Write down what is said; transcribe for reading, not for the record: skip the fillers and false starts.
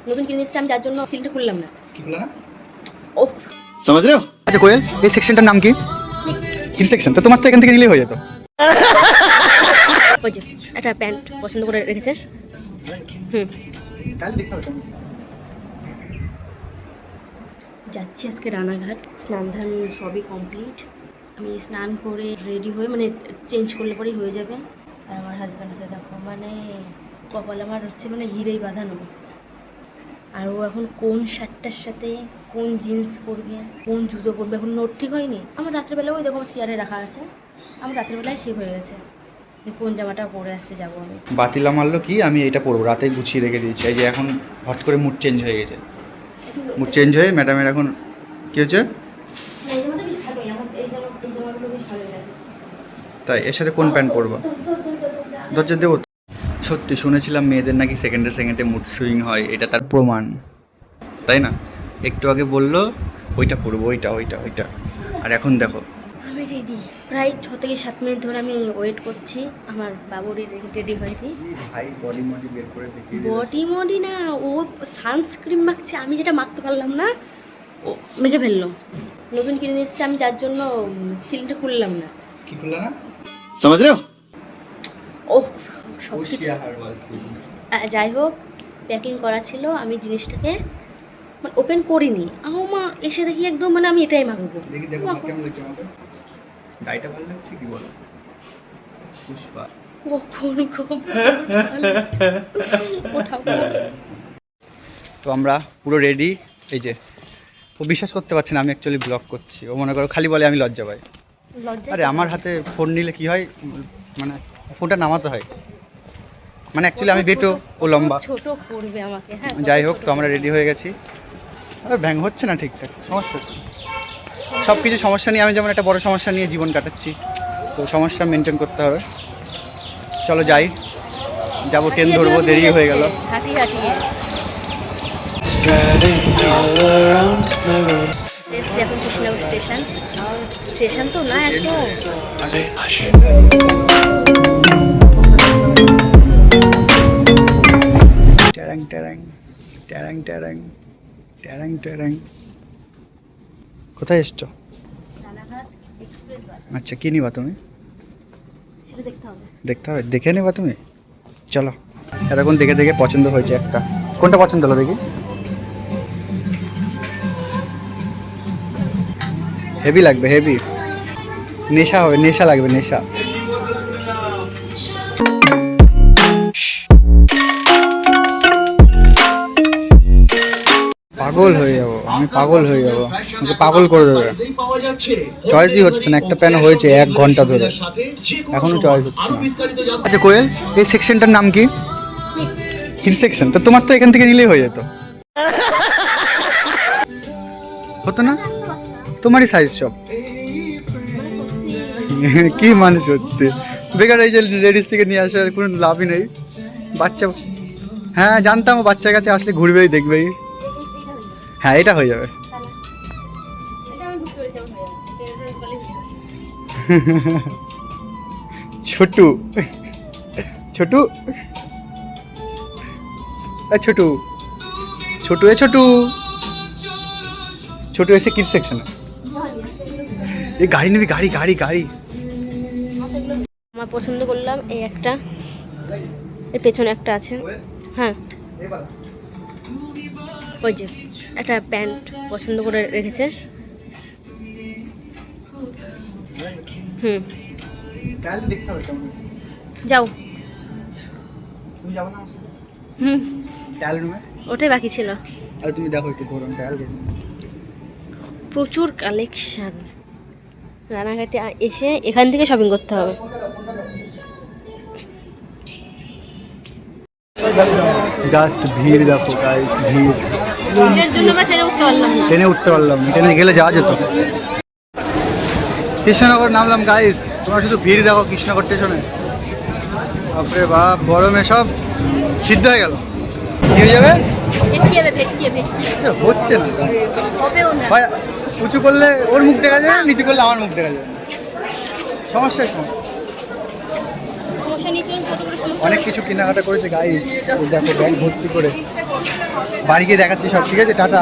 নতুন কিনে নিচ্ছি আমি, যার জন্য সিলটা খুললাম না। কি খুললা না? ও समझ रहे हो? আচ্ছা কোয়েল, এই সেকশনটার নাম কি? Kid section. তো তোমার তো এখান থেকে নিলেই হয়ে যেত। ওই যে একটা প্যান্ট পছন্দ করে রেখেছে। তাহলে দেখতে হবে কেমন। যাচ্ছি আজকে রানাঘাট, স্নান ধান সবই কমপ্লিট। আমি স্নান করে রেডি হয়ে মানে চেঞ্জ করলে পরেই হয়ে যাবে। আর আমার হাজব্যান্ডকে দেখো, মানে কপাল আমার হচ্ছে মানে হিরেই বাঁধানো। আর ও এখন কোন শার্টটার সাথে কোন জিন্স পরবে, কোন জুতো পরবে এখন নোট ঠিক হয়নি। আমার রাত্রেবেলা ওই দেখো আমার চেয়ারে রাখা আছে, আমার রাত্রেবেলায় ঠিক হয়ে গেছে যে কোন জামাটা পরে আজকে যাবো আমি। বাতিলা মারলো কি, আমি এটা পরবো, রাতে গুছিয়ে রেখে দিয়েছি। এই যে এখন হট করে মুড চেঞ্জ হয়ে গেছে। মুড চেঞ্জ হয়ে ম্যাডামের এখন কী হচ্ছে এই জামাটা বেশ ভালোই, আমার এই জামাগুলো বেশ ভালোই লাগে। তাই এর সাথে কোন প্যান্ট পরবো? ধৈর্য দেবো তো। সত্যি শুনেছিলাম মেয়েদের নাকি সেকেন্ডে সেকেন্ডে মুড সুইং হয়, এটা তার প্রমাণ, তাই না? একটু আগে বললো ওইটা পরবো, ওইটা ওইটা ওইটা, আর এখন দেখো। আমি রেডি, প্রায় 6 থেকে 7 মিনিট ধরে আমি ওয়েট করছি। আমার বাবুরি রেডি হয়নি। ভাই বডি মডি বের করে দেখি। বডি মডি না, ও সানস্ক্রিন মাখছে, আমি যেটা মাখতে পারলাম না ও মেখে ফেললো। নতুন কিনে নিচ্ছি আমি, যার জন্য সিলটা খুললাম না। কি খুললা না? समझ रहे हो? ও সব কিছু যাই হোক, প্যাকিং করা ছিল, আমি জিনিসটাকে মানে ওপেন করিনি। আমার মা এসে দেখি একদম মানে আমি এটাই মাখবো। দেখি দেখো কেমন লাগছে আমাকে। গাড়িটা ভালো লাগছে কি বলো? পুষ্পা। কখন ওঠাবো। তো আমরা পুরো রেডি। এই যে ও বিশ্বাস করতে পারছে না আমি অ্যাকচুয়ালি ব্লগ করছি। ও মনে করো খালি বলে আমি লজ্জা পাই। লজ্জা। আরে আমার হাতে ফোন নিলে কি হয়, মানে ফোনটা নামাতে হয়, মানে অ্যাকচুয়ালি আমি বেটো, ও লম্বা। ছোট করবে আমাকে। হ্যাঁ যাই হোক, তো আমরা রেডি হয়ে গেছি। আর ব্যাং হচ্ছে না ঠিকঠাক, সমস্যা হচ্ছে। সব কিছু সমস্যা নিয়ে, আমি যেমন একটা বড় সমস্যা নিয়ে জীবন কাটাচ্ছি, তো সমস্যা মেনটেন করতে হবে। চলো যাই, যাবো, ট্রেন ধরবো, দেরি হয়ে গেল। হাঁটি হাঁটিয়ে এসছি এখন কৃষ্ণনগর স্টেশন। স্টেশন তো না একদম। ট্যারাং ট্যারাং ট্যারাং ট্যারাং ট্যারাং ট্যারাং। কোথায় এসছো? রানাঘাট এক্সপ্রেস বাস, আচ্ছা, কী নিবা তুমি? সেটা দেখতে হবে। দেখতে হবে, দেখে নেবা তুমি। চলো, এরকম দেখে দেখে পছন্দ হয়েছে একটা। কোনটা পছন্দ হলো দেখি? হেভি লাগবে, হেভি নেশা হবে, নেশা লাগবে, নেশা। পাগল হয়ে যাবো আমি, পাগল হয়ে যাবো, আমাকে পাগল করে দেবে। চয়েসই হচ্ছে না, একটা প্যান হয়েছে 1 ঘন্টা ধরে, এখনো চয়েস হচ্ছে না। আচ্ছা কোয়েল, এই সেকশনটার নাম কি? Kid section. তো তোমার তো এখান থেকে নিলেই হয়ে যেত। হতো না? তোমারই সাইজ সব। কি মানে সত্যি বেকার, এই যে লেডিস থেকে নিয়ে আসার কোনো লাভই নেই। বাচ্চা, হ্যাঁ জানতাম ও বাচ্চার কাছে আসলে ঘুরবেই, দেখবেই। হ্যাঁ, এটা হয়ে যাবে। ছোটু ছোটু ছোটু ছোটু ছোটু ছোটু এসে কিড সেকশনে। এই গাড়ি নিবি, গাড়ি গাড়ি গাড়ি। আমার পছন্দ করলাম এই একটা, এর পেছনে একটা আছে। হ্যাঁ ওই যে একটা প্যান্ট পছন্দ করে রেখেছে। যাও। ওটাই বাকি ছিল। তুমি দেখো একটু ঘোরন ট্রায়াল দেখো। প্রচুর কালেকশন। রানাঘাটে এসে এখান থেকে শপিং করতে হবে। জাস্ট ভিড় দেখো গাইস, ভিড়। এর জন্য আমরা ট্রেনে উঠতে পারলাম না। ট্রেনে উঠতে পারলাম না, ট্রেনে গেলে যাওয়া যেত। কৃষ্ণনগর নামলাম গাইস, তোমরা শুধু ভিড় দেখো কৃষ্ণনগর স্টেশনে। বাপরে বাপ, গরমে সব সিদ্ধ হয়ে গেল। কি হয়ে যাবে? হচ্ছে না, ভাই উঁচু করলে ওর মুখ দেখা যায়, নিচু করলে আমার মুখ দেখা যায়, সমস্যায় সমস্যা। অনেক কিছু কেনাকাটা করেছে গাইস, দেখো ব্যাগ ভর্তি করে। বাড়ি গিয়ে দেখাচ্ছি সব, ঠিক আছে, টাটা।